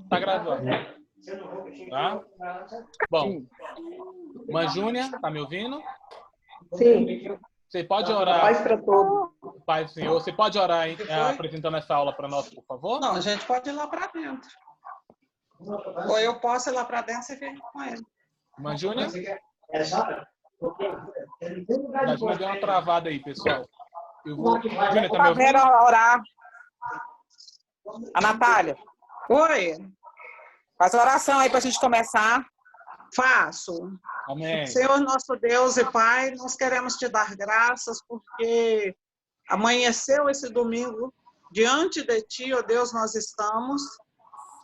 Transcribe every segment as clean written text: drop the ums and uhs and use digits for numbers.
Tá gravando. Tá? Bom, Mãe Júnia, tá me ouvindo? Sim. Você pode orar. Paz para todos. Pai do Senhor, você pode orar apresentando essa aula para nós, por favor? Não, a gente pode ir lá para dentro. Ou eu posso ir lá para dentro e você vem com ele. Mãe Júnia? A Júnia deu uma travada aí, pessoal. Júnia, tá me ouvindo? Orar. A Natália. Oi, Faz a oração aí para a gente começar. faço. Amém. Senhor nosso Deus e Pai, nós queremos te dar graças porque amanheceu esse domingo diante de ti, ó Deus, nós estamos.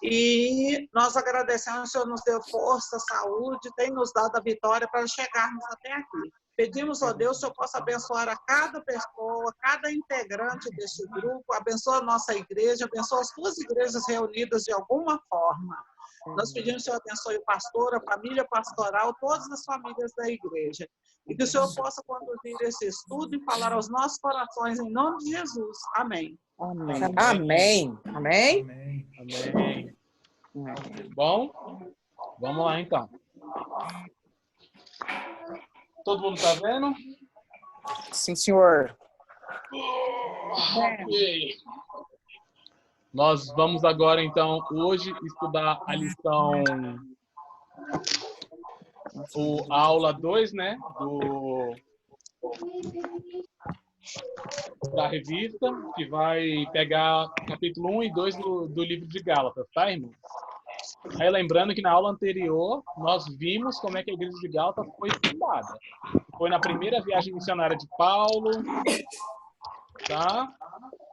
E nós agradecemos, o Senhor nos deu força, saúde, tem nos dado a vitória para chegarmos até aqui. Pedimos, ó Deus, que o Senhor possa abençoar a cada pessoa, cada integrante deste grupo, abençoa a nossa igreja, abençoa as tuas igrejas reunidas de alguma forma. Nós pedimos que o Senhor abençoe o pastor, a família pastoral, todas as famílias da igreja. E que o Senhor possa conduzir esse estudo e falar aos nossos corações, em nome de Jesus. Amém. Amém. Amém. Amém. Amém. Amém. Bom, vamos lá então. Todo mundo tá vendo? Sim, senhor. Ok. Nós vamos agora, então, hoje estudar a lição, a aula 2, né, da revista, que vai pegar capítulo 1 e 2 do livro de Gálatas, tá, irmão? Aí, lembrando que na aula anterior, nós vimos como é que a igreja de Gálatas foi fundada. Foi na primeira viagem missionária de Paulo, tá?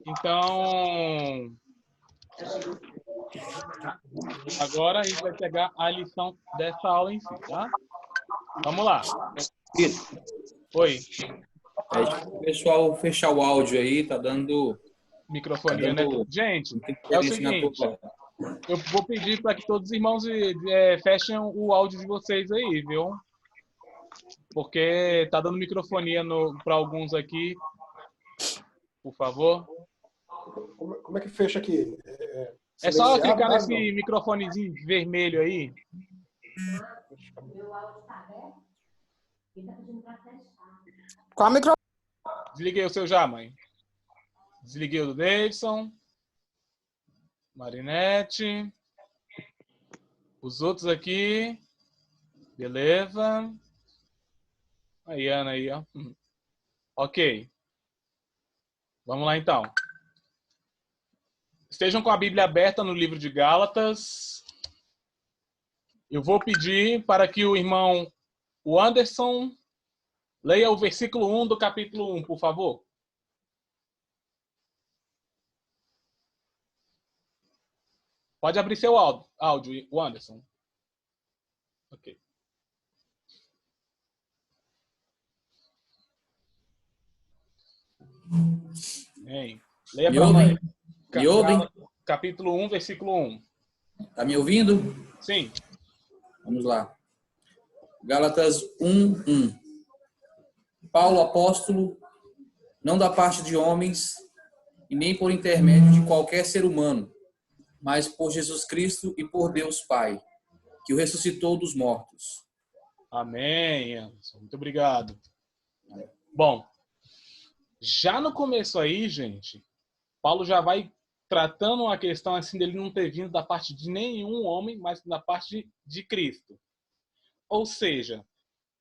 Então, agora a gente vai pegar a lição dessa aula em si, tá? Vamos lá. Oi. O pessoal fechar o áudio aí, tá dando... Microfonia, né? Gente, é o seguinte, eu vou pedir para que todos os irmãos fechem o áudio de vocês aí, viu? Porque tá dando microfonia para alguns aqui. Por favor. Como é que fecha aqui? É só clicar nesse microfonezinho vermelho aí. Qual microfone? Desliguei o seu já, mãe. Desliguei o do Davidson. Marinete. Os outros aqui. Beleza. Aí, Ana aí, ó. Ok. Vamos lá, então. Estejam com a Bíblia aberta no livro de Gálatas. Eu vou pedir para que o irmão Anderson leia o versículo 1 do capítulo 1, por favor. Pode abrir seu áudio, Anderson. Ok. Bem, leia para mim. Me ouvem? Capítulo 1, versículo 1. Tá me ouvindo? Sim. Vamos lá. Gálatas 1:1. Paulo, apóstolo, não da parte de homens e nem por intermédio de qualquer ser humano, mas por Jesus Cristo e por Deus Pai, que o ressuscitou dos mortos. Amém, Anderson. Muito obrigado. Bom, já no começo aí, gente, Paulo já vai tratando uma questão assim dele não ter vindo da parte de nenhum homem, mas da parte de Cristo. Ou seja,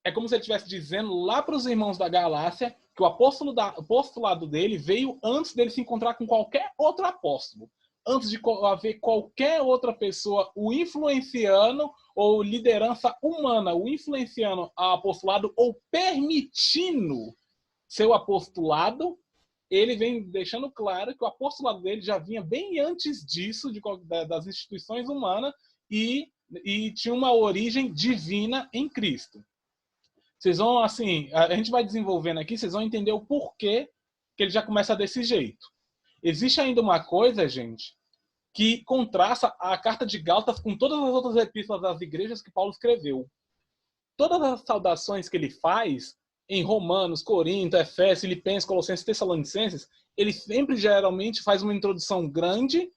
é como se ele estivesse dizendo lá para os irmãos da Galácia que o apostolado dele veio antes dele se encontrar com qualquer outro apóstolo. Antes de haver qualquer outra pessoa o influenciando ou liderança humana o influenciando ao apostolado ou permitindo seu apostolado, ele vem deixando claro que o apostolado dele já vinha bem antes disso, das instituições humanas, e tinha uma origem divina em Cristo. Vocês vão, assim, a gente vai desenvolvendo aqui, vocês vão entender o porquê que ele já começa desse jeito. Existe ainda uma coisa, gente, que contrasta a carta de Gálatas com todas as outras epístolas das igrejas que Paulo escreveu. Todas as saudações que ele faz em Romanos, Corinto, Efésios, Filipenses, Colossenses, Tessalonicenses, ele sempre geralmente faz uma introdução grande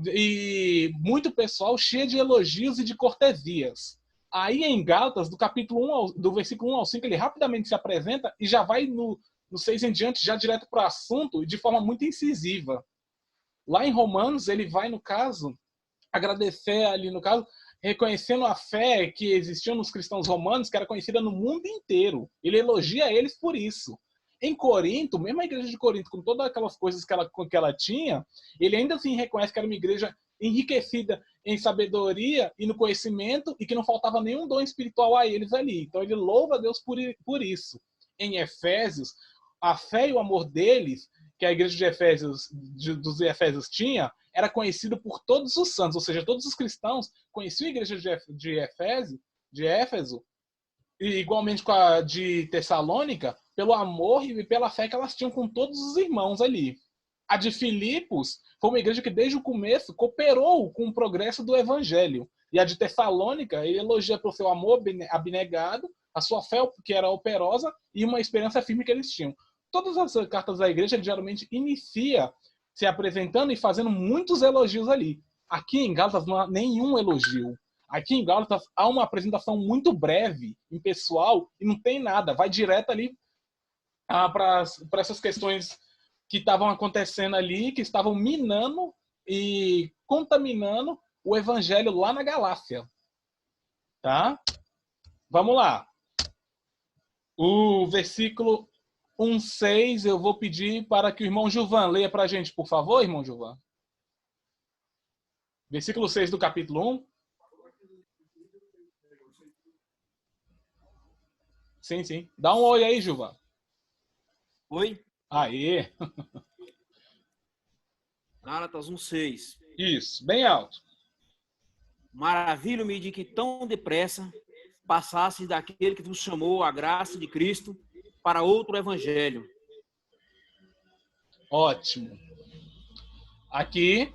e muito pessoal cheio de elogios e de cortesias. Aí em Gálatas, do versículo 1 ao 5, ele rapidamente se apresenta e já vai no 6 em diante, já direto para o assunto, de forma muito incisiva. Lá em Romanos, ele vai, no caso, agradecer ali, no caso, reconhecendo a fé que existia nos cristãos romanos, que era conhecida no mundo inteiro. Ele elogia eles por isso. Em Corinto, mesmo a igreja de Corinto, com todas aquelas coisas que ela tinha, ele ainda assim reconhece que era uma igreja enriquecida em sabedoria e no conhecimento e que não faltava nenhum dom espiritual a eles ali. Então ele louva a Deus por isso. Em Efésios, a fé e o amor deles, que a igreja dos Efésios tinha, era conhecido por todos os santos, ou seja, todos os cristãos conheciam a igreja de Éfeso, e igualmente com a de Tessalônica, pelo amor e pela fé que elas tinham com todos os irmãos ali. A de Filipos foi uma igreja que desde o começo cooperou com o progresso do evangelho. E a de Tessalônica, ele elogia pelo seu amor abnegado, a sua fé que era operosa e uma esperança firme que eles tinham. Todas as cartas da igreja, ele geralmente inicia se apresentando e fazendo muitos elogios ali. Aqui em Gálatas não há nenhum elogio. Aqui em Gálatas há uma apresentação muito breve, impessoal, e não tem nada. Vai direto ali para essas questões que estavam acontecendo ali, que estavam minando e contaminando o evangelho lá na Galácia. Tá? Vamos lá. O versículo 1:6, eu vou pedir para que o irmão Gilvan leia para a gente, por favor, irmão Gilvan. Versículo 6 do capítulo 1. Sim, sim. Dá um oi aí, Gilvan. Oi? Aê. Gálatas 1:6. Isso, bem alto. Maravilho-me de que tão depressa passasse daquele que vos chamou a graça de Cristo para outro evangelho. Ótimo. Aqui,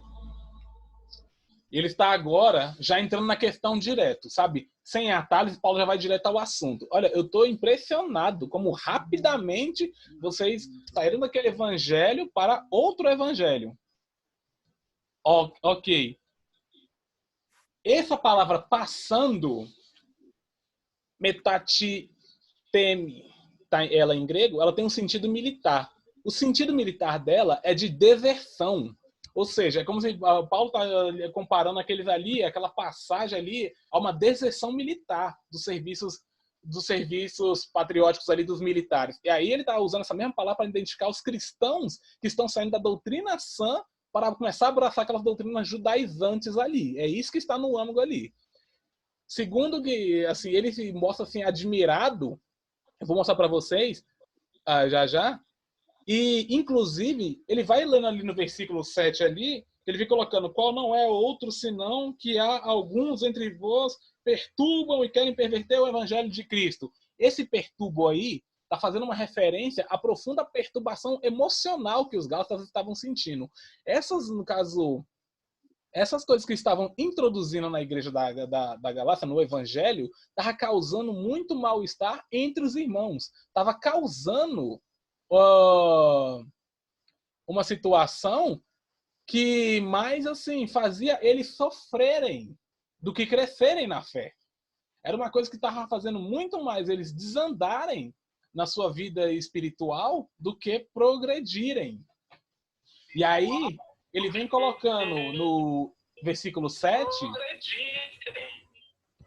ele está agora já entrando na questão direto, sabe? Sem atalhos, Paulo já vai direto ao assunto. Olha, eu estou impressionado como rapidamente vocês saíram daquele evangelho para outro evangelho. Ok. Essa palavra passando, metatitemi, tá, ela em grego, ela tem um sentido militar. O sentido militar dela é de deserção. Ou seja, é como se Paulo está comparando aquela passagem ali a uma deserção militar dos serviços patrióticos ali dos militares. E aí ele está usando essa mesma palavra para identificar os cristãos que estão saindo da doutrina sã para começar a abraçar aquelas doutrinas judaizantes ali. É isso que está no âmago ali. Segundo que, assim, ele se mostra assim admirado, eu vou mostrar para vocês já. E, inclusive, ele vai lendo ali no versículo 7 ali, ele vem colocando: qual não é outro senão que há alguns entre vós perturbam e querem perverter o evangelho de Cristo. Esse perturbo aí está fazendo uma referência à profunda perturbação emocional que os gálatas estavam sentindo. No caso, essas coisas que estavam introduzindo na igreja da Galácia, no evangelho, estava causando muito mal-estar entre os irmãos. Estava causando uma situação que mais assim fazia eles sofrerem do que crescerem na fé. Era uma coisa que estava fazendo muito mais eles desandarem na sua vida espiritual do que progredirem. E aí ele vem colocando no versículo 7.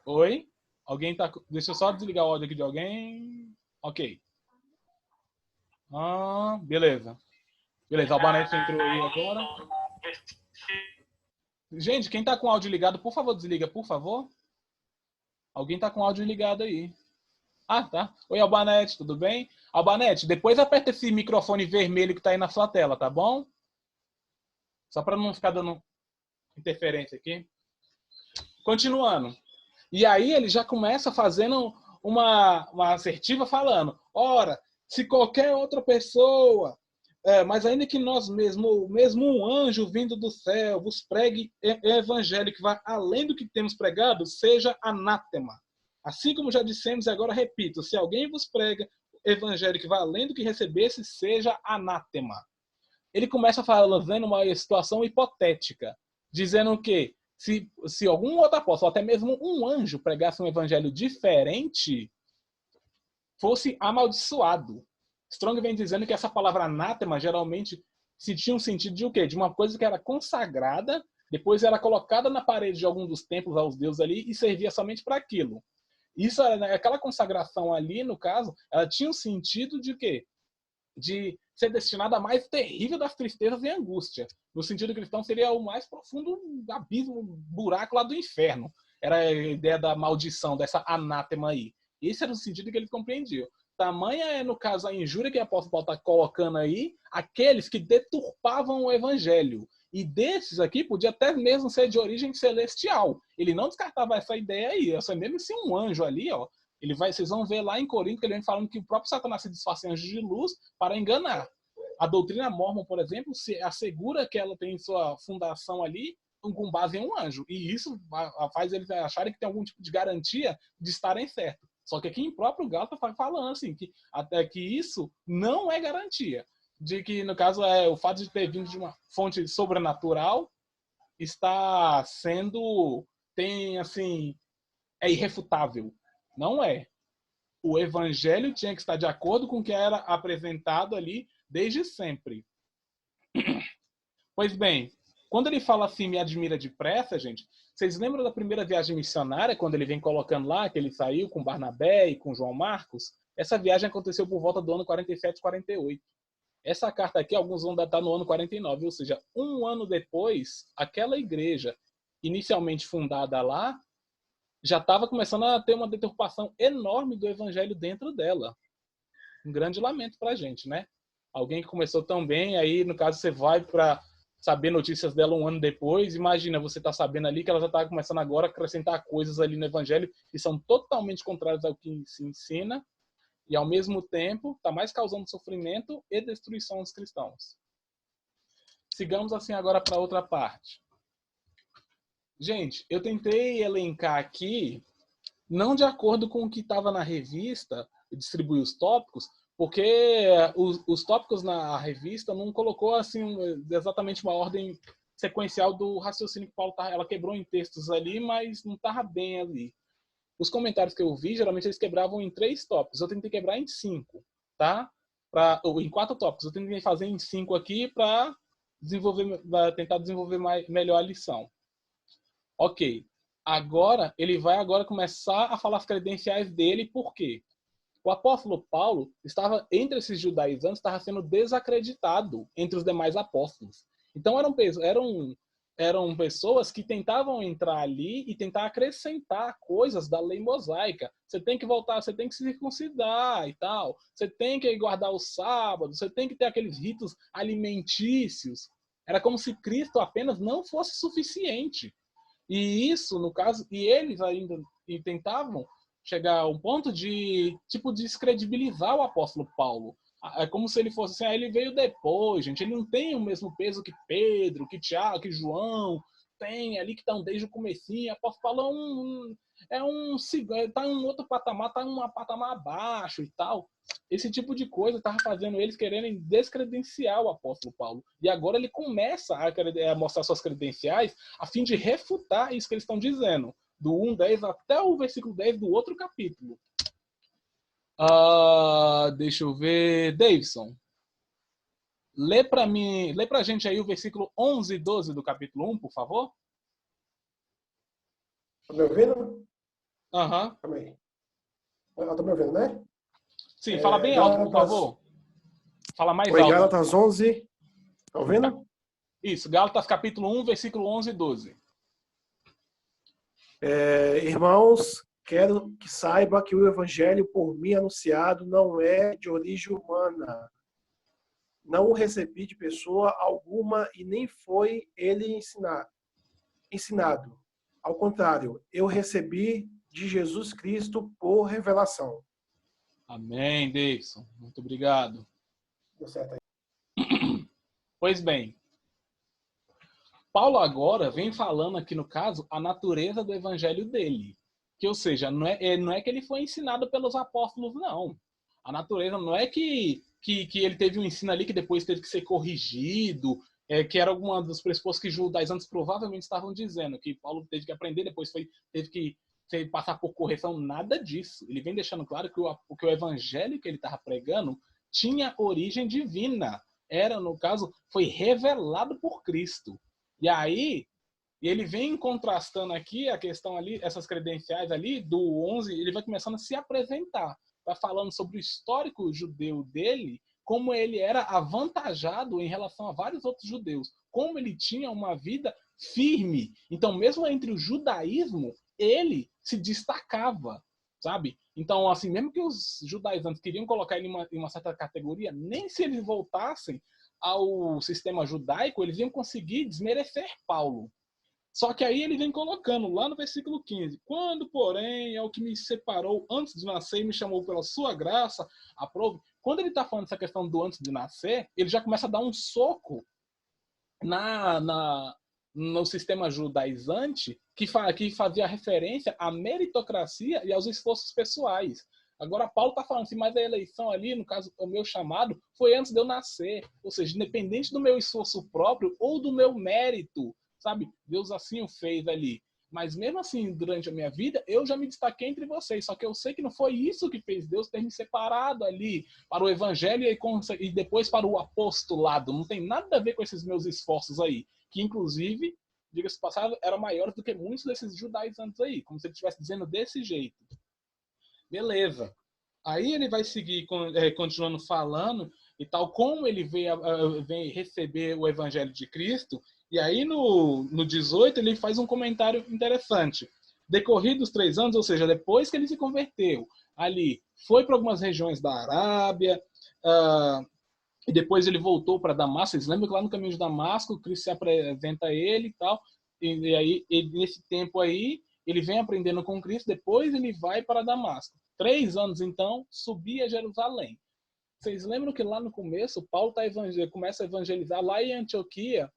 Oi? Alguém tá... Deixa eu só desligar o áudio aqui de alguém. Ok. Beleza. Beleza, o Albanete entrou aí agora. Gente, quem tá com o áudio ligado, por favor, desliga, por favor. Alguém tá com o áudio ligado aí. Tá. Oi, Albanete, tudo bem? Albanete, depois aperta esse microfone vermelho que tá aí na sua tela, tá bom? Só para não ficar dando interferência aqui. Continuando. E aí ele já começa fazendo uma assertiva falando: ora, se qualquer outra pessoa, mas ainda que nós mesmo um anjo vindo do céu vos pregue evangelho que vai além do que temos pregado, seja anátema. Assim como já dissemos e agora repito, se alguém vos prega evangelho que vai além do que recebesse, seja anátema. Ele começa fazendo uma situação hipotética. dizendo que se algum outro apóstolo, até mesmo um anjo, pregasse um evangelho diferente, fosse amaldiçoado. Strong vem dizendo que essa palavra anátema geralmente se tinha um sentido de o quê? De uma coisa que era consagrada, depois era colocada na parede de algum dos templos aos deuses ali e servia somente para aquilo. Isso, aquela consagração ali, no caso, ela tinha um sentido de quê? De ser destinada à mais terrível das tristezas e angústia. No sentido cristão, seria o mais profundo abismo, buraco lá do inferno. Era a ideia da maldição, dessa anátema aí. Esse era o sentido que eles compreendiam. Tamanha é, no caso, a injúria que o apóstolo Paulo está colocando aí, aqueles que deturpavam o evangelho. E desses aqui, podia até mesmo ser de origem celestial. Ele não descartava essa ideia aí. Essa mesmo se um anjo ali, ó, vocês vão ver lá em Corinto que ele vem falando que o próprio Satanás se disfarça em anjo de luz para enganar. A doutrina mórmon, por exemplo, se assegura que ela tem sua fundação ali com base em um anjo. E isso faz eles acharem que tem algum tipo de garantia de estarem certos. Só que aqui em próprio Gálatas está falando assim, que até que isso não é garantia. De que, no caso, o fato de ter vindo de uma fonte sobrenatural está sendo, é irrefutável. Não é. O evangelho tinha que estar de acordo com o que era apresentado ali desde sempre. Pois bem, quando ele fala assim, me admira depressa, gente, vocês lembram da primeira viagem missionária, quando ele vem colocando lá, que ele saiu com Barnabé e com João Marcos? Essa viagem aconteceu por volta do ano 47, 48. Essa carta aqui, alguns vão datar no ano 49, ou seja, um ano depois, aquela igreja, inicialmente fundada lá, já estava começando a ter uma deturpação enorme do evangelho dentro dela. Um grande lamento para a gente, né? Alguém que começou tão bem, aí, no caso, você vai para saber notícias dela um ano depois, imagina, você tá sabendo ali que ela já está começando agora a acrescentar coisas ali no evangelho que são totalmente contrárias ao que se ensina, e ao mesmo tempo está mais causando sofrimento e destruição aos cristãos. Sigamos assim agora para outra parte. Gente, eu tentei elencar aqui, não de acordo com o que estava na revista, distribuir os tópicos, porque os tópicos na revista não colocou assim exatamente uma ordem sequencial do raciocínio que Paulo ela quebrou em textos ali, mas não estava bem ali. Os comentários que eu vi, geralmente eles quebravam em 3 tópicos. Eu tentei quebrar em 5, tá? Em 4 tópicos. Eu tentei fazer em 5 aqui para tentar desenvolver melhor a lição. Ok. Agora, ele vai começar a falar as credenciais dele. Por quê? O apóstolo Paulo estava, entre esses judaizantes, estava sendo desacreditado entre os demais apóstolos. Então, eram pessoas que tentavam entrar ali e tentar acrescentar coisas da lei mosaica. Você tem que voltar, você tem que se circuncidar e tal. Você tem que guardar o sábado, você tem que ter aqueles ritos alimentícios. Era como se Cristo apenas não fosse suficiente. E isso, no caso, e eles ainda tentavam chegar a um ponto de, descredibilizar o apóstolo Paulo. É como se ele fosse assim, ele veio depois, gente. Ele não tem o mesmo peso que Pedro, que Tiago, que João, tem ali que estão desde o comecinho. O apóstolo Paulo tá em um outro patamar, tá em um patamar abaixo e tal. Esse tipo de coisa estava fazendo eles quererem descredenciar o apóstolo Paulo. E agora ele começa a mostrar suas credenciais a fim de refutar isso que eles estão dizendo. Do 1:10 até o versículo 10 do outro capítulo. Deixa eu ver. Davidson, lê pra gente aí o versículo 11 e 12 do capítulo 1, por favor. Tá me ouvindo? Aham. Calma aí. Tá me ouvindo, né? Sim, fala bem alto, por favor. Fala mais alto. Gálatas 11. Tá ouvindo? Isso, Gálatas capítulo 1, versículo 11 e 12. Irmãos, quero que saiba que o evangelho por mim anunciado não é de origem humana. Não o recebi de pessoa alguma e nem foi ele ensinado. Ao contrário, eu recebi de Jesus Cristo por revelação. Amém, Davidson. Muito obrigado. Deu certo aí. Pois bem, Paulo agora vem falando aqui, no caso, a natureza do evangelho dele. Que, ou seja, não é que ele foi ensinado pelos apóstolos, não. A natureza não é que ele teve um ensino ali que depois teve que ser corrigido, que era alguma dos pressupostos que judaizantes provavelmente estavam dizendo, que Paulo teve que aprender, depois teve que passar por correção, nada disso. Ele vem deixando claro que o evangelho que ele estava pregando tinha origem divina. Era, no caso, foi revelado por Cristo. E aí, ele vem contrastando aqui a questão ali, essas credenciais ali, do 11, ele vai começando a se apresentar. Tá falando sobre o histórico judeu dele, como ele era avantajado em relação a vários outros judeus, como ele tinha uma vida firme. Então, mesmo entre o judaísmo, ele se destacava, sabe? Então, assim, mesmo que os judaizantes queriam colocar ele em uma certa categoria, nem se eles voltassem ao sistema judaico, eles iam conseguir desmerecer Paulo. Só que aí ele vem colocando lá no versículo 15: quando, porém, é o que me separou antes de nascer e me chamou pela sua graça, aprove. Quando ele está falando dessa questão do antes de nascer, ele já começa a dar um soco no sistema judaizante que fazia referência à meritocracia e aos esforços pessoais. Agora, Paulo está falando assim, mas a eleição ali, no caso, o meu chamado, foi antes de eu nascer. Ou seja, independente do meu esforço próprio ou do meu mérito, sabe? Deus assim o fez ali. Mas mesmo assim, durante a minha vida, eu já me destaquei entre vocês. Só que eu sei que não foi isso que fez Deus ter me separado ali para o evangelho e depois para o apostolado. Não tem nada a ver com esses meus esforços aí. Que, inclusive, diga-se passado, eram maiores do que muitos desses judaizantes aí. Como se ele estivesse dizendo desse jeito. Beleza. Aí ele vai seguir, continuando falando, e tal, como ele vem receber o evangelho de Cristo. E aí no 18 ele faz um comentário interessante. Decorridos 3 anos, ou seja, depois que ele se converteu, ali foi para algumas regiões da Arábia, e depois ele voltou para Damasco. Vocês lembram que lá no caminho de Damasco, Cristo se apresenta a ele e tal, e aí nesse tempo aí ele vem aprendendo com Cristo, depois ele vai para Damasco. 3 anos então, subir a Jerusalém. Vocês lembram que lá no começo, Paulo começa a evangelizar lá em Antioquia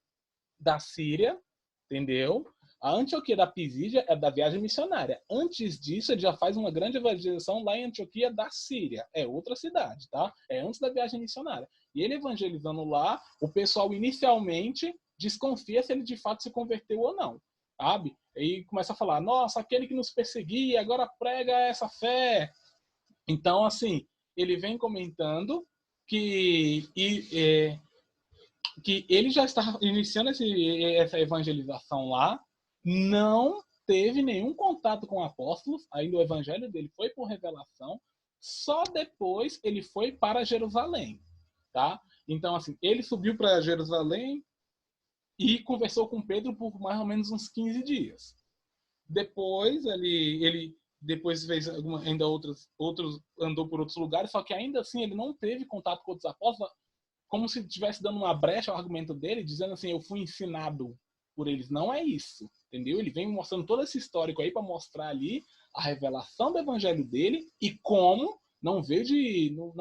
da Síria, entendeu? A Antioquia da Pisídia é da viagem missionária. Antes disso, ele já faz uma grande evangelização lá em Antioquia da Síria. É outra cidade, tá? É antes da viagem missionária. E ele evangelizando lá, o pessoal inicialmente desconfia se ele de fato se converteu ou não, sabe? E começa a falar, nossa, aquele que nos perseguia, agora prega essa fé. Então, assim, ele vem comentando que ele já está iniciando essa evangelização lá, não teve nenhum contato com apóstolos, ainda o evangelho dele foi por revelação, só depois ele foi para Jerusalém, tá? Então, assim, ele subiu para Jerusalém e conversou com Pedro por mais ou menos uns 15 dias. Depois, ele depois fez ainda outros andou por outros lugares, só que ainda assim ele não teve contato com outros apóstolos, como se estivesse dando uma brecha ao argumento dele, dizendo assim, eu fui ensinado por eles. Não é isso, entendeu? Ele vem mostrando todo esse histórico aí para mostrar ali a revelação do evangelho dele e como não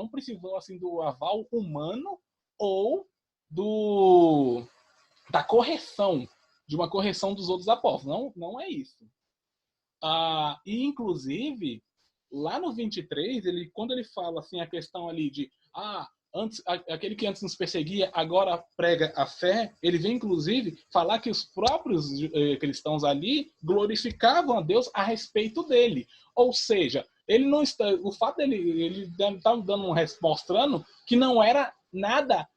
precisou assim do aval humano ou da correção, de uma correção dos outros apóstolos. Não é isso. E inclusive, lá no 23, quando ele fala assim a questão ali de aquele que antes nos perseguia, agora prega a fé, ele vem inclusive falar que os próprios cristãos ali glorificavam a Deus a respeito dele. Ou seja, ele não está, o fato dele, ele está mostrando que não era nada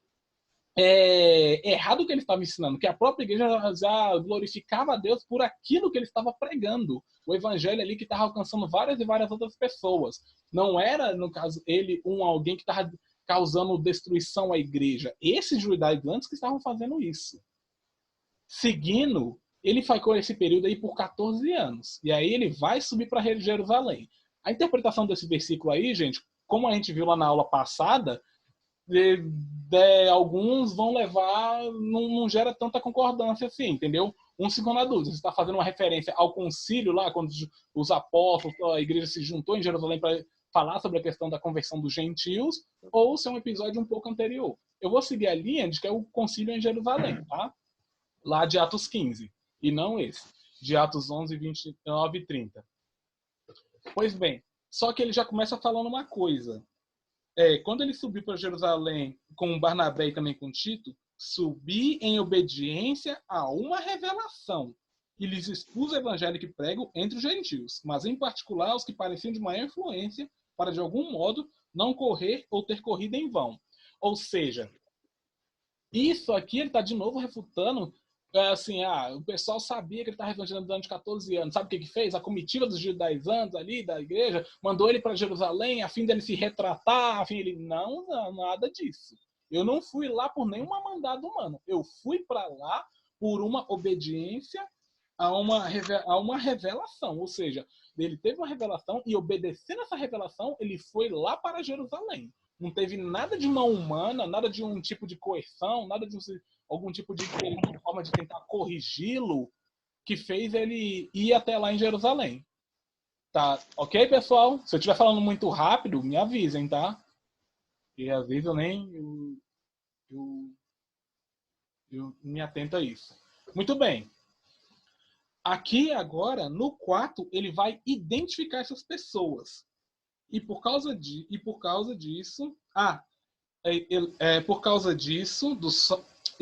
errado o que ele estava ensinando, que a própria igreja já glorificava a Deus por aquilo que ele estava pregando. O evangelho ali que estava alcançando várias e várias outras pessoas. Não era, no caso, ele alguém que estava causando destruição à igreja. Esses judaizantes que estavam fazendo isso. Seguindo, ele ficou esse período aí por 14 anos. E aí ele vai subir para Jerusalém. A interpretação desse versículo aí, gente, como a gente viu lá na aula passada, alguns vão levar, não gera tanta concordância assim, entendeu? Uns ficam na dúvida. Você está fazendo uma referência ao concílio lá, quando os apóstolos, a igreja se juntou em Jerusalém para falar sobre a questão da conversão dos gentios, ou se é um episódio um pouco anterior. Eu vou seguir a linha de que é o concílio em Jerusalém, tá? Lá de Atos 15, e não esse, de Atos 11, 29 e 30. Pois bem, só que ele já começa falando uma coisa. Quando ele subiu para Jerusalém com Barnabé e também com Tito, subi em obediência a uma revelação e lhes expus o evangelho que prego entre os gentios, mas em particular os que pareciam de maior influência, para de algum modo não correr ou ter corrido em vão. Ou seja, isso aqui ele está de novo refutando, assim, o pessoal sabia que ele estava evangelizando durante 14 anos. Sabe o que fez? A comitiva dos judaizantes ali, da igreja, mandou ele para Jerusalém a fim dele se retratar, a fim ele, não, nada disso. Eu não fui lá por nenhuma mandado humano. Eu fui para lá por uma obediência a uma revelação. Ou seja, ele teve uma revelação e obedecendo essa revelação, ele foi lá para Jerusalém. Não teve nada de mão humana, nada de um tipo de coerção, nada de algum tipo de forma de tentar corrigi-lo que fez ele ir até lá em Jerusalém. Tá, ok, pessoal? Se eu estiver falando muito rápido, me avisem, tá? E às vezes eu nem eu me atento a isso. Muito bem. Aqui agora, no 4, ele vai identificar essas pessoas. E por causa disso,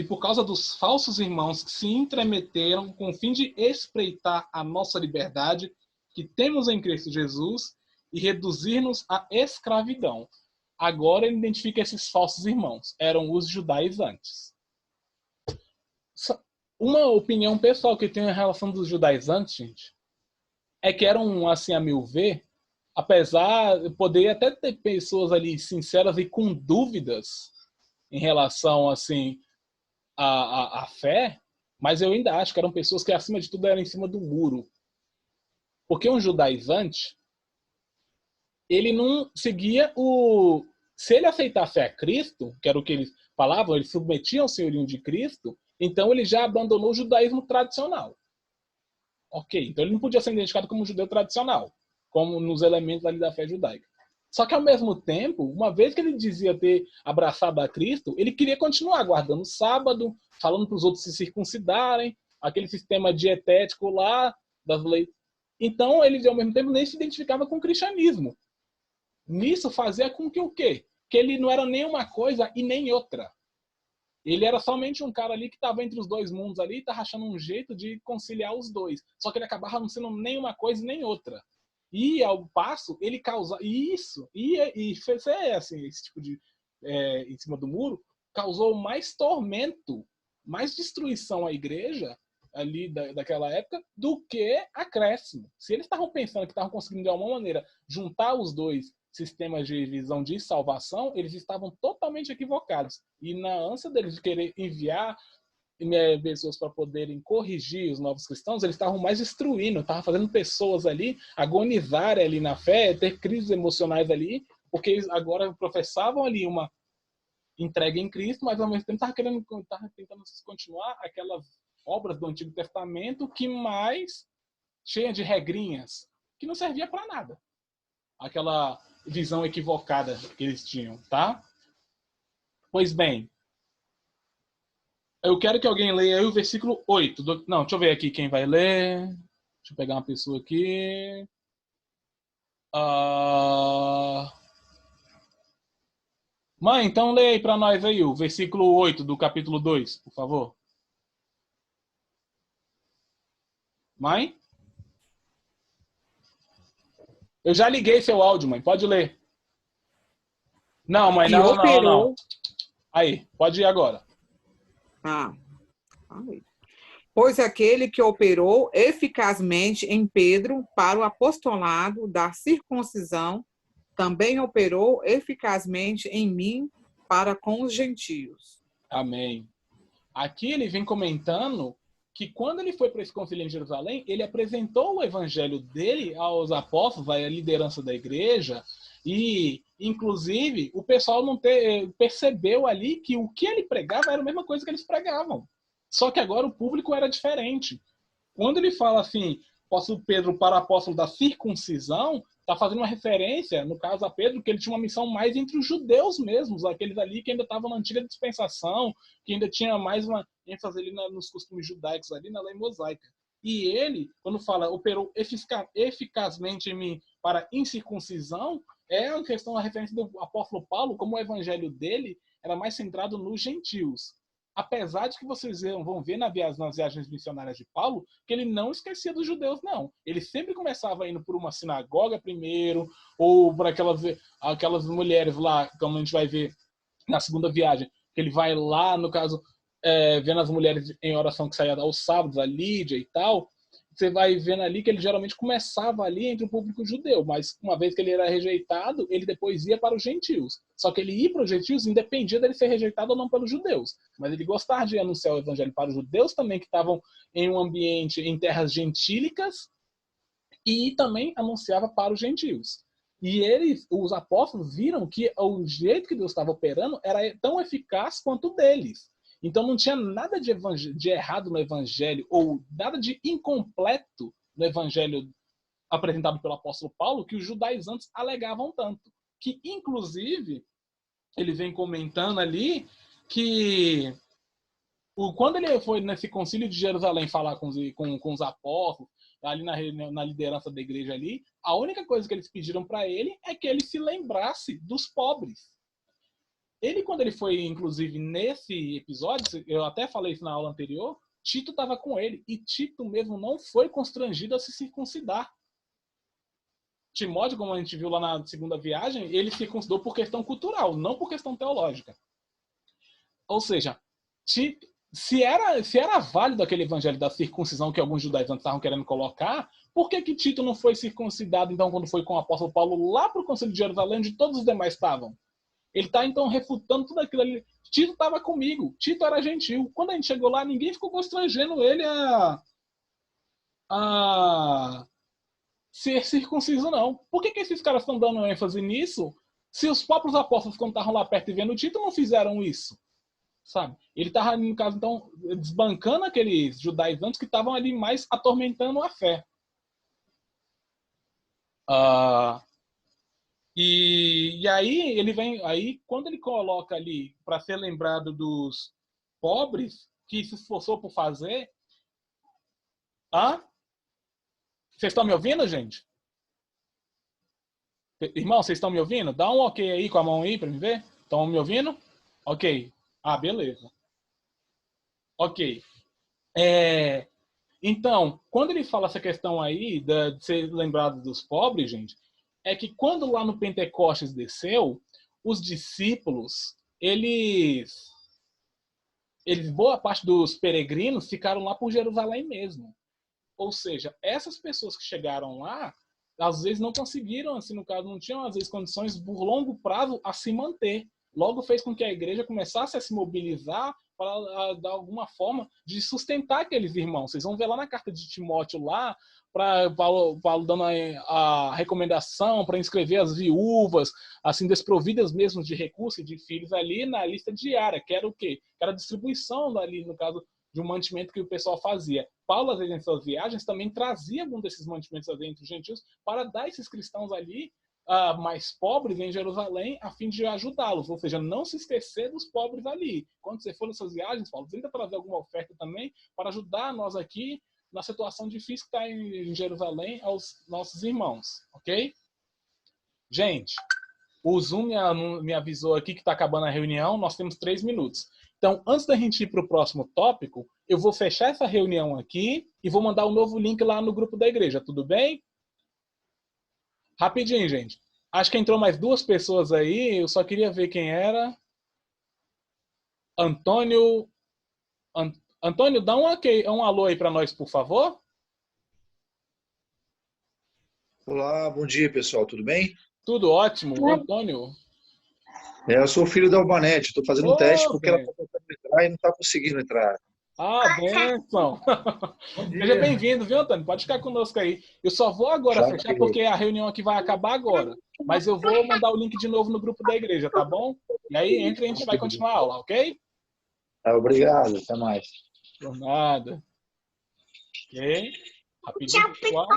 por causa dos falsos irmãos que se intrometeram com o fim de espreitar a nossa liberdade que temos em Cristo Jesus e reduzir-nos à escravidão. Agora ele identifica esses falsos irmãos. Eram os judaizantes. Uma opinião pessoal que eu tenho em relação dos judaizantes, gente, é que eram, assim, a meu ver, apesar de poder até ter pessoas ali sinceras e com dúvidas em relação, assim, à fé, mas eu ainda acho que eram pessoas que, acima de tudo, eram em cima do muro. Porque um judaizante, ele não seguia o... Se ele aceitasse a Cristo, que era o que eles falavam, eles submetiam ao senhorio de Cristo, então ele já abandonou o judaísmo tradicional. Ok, então ele não podia ser identificado como um judeu tradicional, como nos elementos ali da fé judaica. Só que ao mesmo tempo, uma vez que ele dizia ter abraçado a Cristo, ele queria continuar guardando o sábado, falando para os outros se circuncidarem, aquele sistema dietético lá das leis. Então ele ao mesmo tempo nem se identificava com o cristianismo. Nisso fazia com que o quê? Que ele não era nem uma coisa e nem outra. Ele era somente um cara ali que estava entre os dois mundos ali e estava achando um jeito de conciliar os dois. Só que ele acabava não sendo nem uma coisa nem outra. E ao passo, ele causava isso, e fez assim, esse tipo de em cima do muro, causou mais tormento, mais destruição à igreja ali daquela época do que acréscimo. Se eles estavam pensando que estavam conseguindo de alguma maneira juntar os dois sistemas de visão de salvação, eles estavam totalmente equivocados. E na ânsia deles de querer enviar pessoas para poderem corrigir os novos cristãos, eles estavam mais destruindo, estavam fazendo pessoas ali agonizarem ali na fé, ter crises emocionais ali, porque eles agora professavam ali uma entrega em Cristo, mas ao mesmo tempo estavam tentando continuar aquelas obras do Antigo Testamento que mais cheia de regrinhas, que não servia para nada. Aquela visão equivocada que eles tinham, tá? Pois bem, eu quero que alguém leia aí o versículo 8. Não, deixa eu ver aqui quem vai ler. Deixa eu pegar uma pessoa aqui. Mãe, então leia aí para nós aí o versículo 8 do capítulo 2, por favor. Mãe? Eu já liguei seu áudio, mãe. Pode ler. Não, mãe, não. Aí, pode ir agora. Pois aquele que operou eficazmente em Pedro para o apostolado da circuncisão, também operou eficazmente em mim para com os gentios. Amém. Aqui ele vem comentando que quando ele foi para esse concílio em Jerusalém, ele apresentou o evangelho dele aos apóstolos, à liderança da igreja, e, inclusive, o pessoal não percebeu ali que o que ele pregava era a mesma coisa que eles pregavam. Só que agora o público era diferente. Quando ele fala assim, apóstolo Pedro para apóstolo da circuncisão, está fazendo uma referência, no caso a Pedro, que ele tinha uma missão mais entre os judeus mesmos, aqueles ali que ainda estavam na antiga dispensação, que ainda tinha mais uma ênfase ali nos costumes judaicos, ali na lei mosaica. E ele, quando fala, operou eficazmente em mim para incircuncisão, é uma questão, a referência do apóstolo Paulo, como o evangelho dele era mais centrado nos gentios. Apesar de que vocês vão ver nas viagens missionárias de Paulo, que ele não esquecia dos judeus, não. Ele sempre começava indo por uma sinagoga primeiro, ou por aquelas mulheres lá, como a gente vai ver na segunda viagem, que ele vai lá, no caso, vendo as mulheres em oração que saíam aos sábados, a Lídia e tal. Você vai vendo ali que ele geralmente começava ali entre o público judeu, mas uma vez que ele era rejeitado, ele depois ia para os gentios. Só que ele ir para os gentios independia dele ser rejeitado ou não pelos judeus. Mas ele gostava de anunciar o evangelho para os judeus também, que estavam em um ambiente, em terras gentílicas, e também anunciava para os gentios. E os apóstolos viram que o jeito que Deus estava operando era tão eficaz quanto o deles. Então não tinha nada de errado no evangelho, ou nada de incompleto no evangelho apresentado pelo apóstolo Paulo, que os judaizantes alegavam tanto. Que, inclusive, ele vem comentando ali que quando ele foi nesse concílio de Jerusalém falar com os apóstolos, ali na liderança da igreja ali, a única coisa que eles pediram para ele é que ele se lembrasse dos pobres. Ele, quando ele foi, inclusive, nesse episódio, eu até falei isso na aula anterior, Tito estava com ele, e Tito mesmo não foi constrangido a se circuncidar. Timóteo, como a gente viu lá na segunda viagem, ele se circuncidou por questão cultural, não por questão teológica. Ou seja, Tito, se era válido aquele evangelho da circuncisão que alguns judaizantes estavam querendo colocar, por que Tito não foi circuncidado, então, quando foi com o apóstolo Paulo lá para o concílio de Jerusalém, onde todos os demais estavam? Ele está, então, refutando tudo aquilo ali. Tito estava comigo. Tito era gentil. Quando a gente chegou lá, ninguém ficou constrangendo ele a ser circunciso, não. Por que esses caras estão dando ênfase nisso se os próprios apóstolos, quando estavam lá perto e vendo Tito, não fizeram isso? Sabe? Ele estava, no caso, então, desbancando aqueles judaizantes que estavam ali mais atormentando a fé. E aí ele vem, aí quando ele coloca ali para ser lembrado dos pobres que se esforçou por fazer, vocês estão me ouvindo, gente? Irmão, vocês estão me ouvindo? Dá um ok aí com a mão aí para me ver. Estão me ouvindo? Ok. Beleza. Ok. Então, quando ele fala essa questão aí de ser lembrado dos pobres, gente, é que quando lá no Pentecostes desceu, os discípulos, boa parte dos peregrinos ficaram lá por Jerusalém mesmo. Ou seja, essas pessoas que chegaram lá, às vezes não conseguiram, assim, no caso, não tinham, às vezes, condições por longo prazo a se manter. Logo fez com que a igreja começasse a se mobilizar para, de alguma forma, de sustentar aqueles irmãos. Vocês vão ver lá na carta de Timóteo, lá, Paulo dando a recomendação para inscrever as viúvas, assim, desprovidas mesmo de recursos e de filhos ali na lista diária, que era o quê? Que era a distribuição ali, no caso, de um mantimento que o pessoal fazia. Paulo, às vezes, em suas viagens, também trazia algum desses mantimentos entre os gentios para dar a esses cristãos ali mais pobres em Jerusalém, a fim de ajudá-los. Ou seja, não se esquecer dos pobres ali. Quando você for nas suas viagens, Paulo, tenta trazer alguma oferta também para ajudar nós aqui na situação difícil que está em Jerusalém aos nossos irmãos. Ok? Gente, o Zoom me avisou aqui que está acabando a reunião. Nós temos 3 minutos. Então, antes da gente ir para o próximo tópico, eu vou fechar essa reunião aqui e vou mandar um novo link lá no grupo da igreja. Tudo bem? Rapidinho, gente. Acho que entrou mais 2 pessoas aí. Eu só queria ver quem era. Antônio. Antônio, dá um alô aí para nós, por favor. Olá, bom dia, pessoal. Tudo bem? Tudo ótimo. Antônio. Eu sou filho da Albanete. Estou fazendo um teste porque ela está tentando entrar e não está conseguindo entrar. Bênção. Seja bem-vindo, viu, Antônio? Pode ficar conosco aí. Eu só vou agora fechar porque a reunião aqui vai acabar agora. Mas eu vou mandar o link de novo no grupo da igreja, tá bom? E aí, entra e a gente vai continuar a aula, ok? Obrigado. Até mais. Por nada. Ok? Rapidinho, pessoal.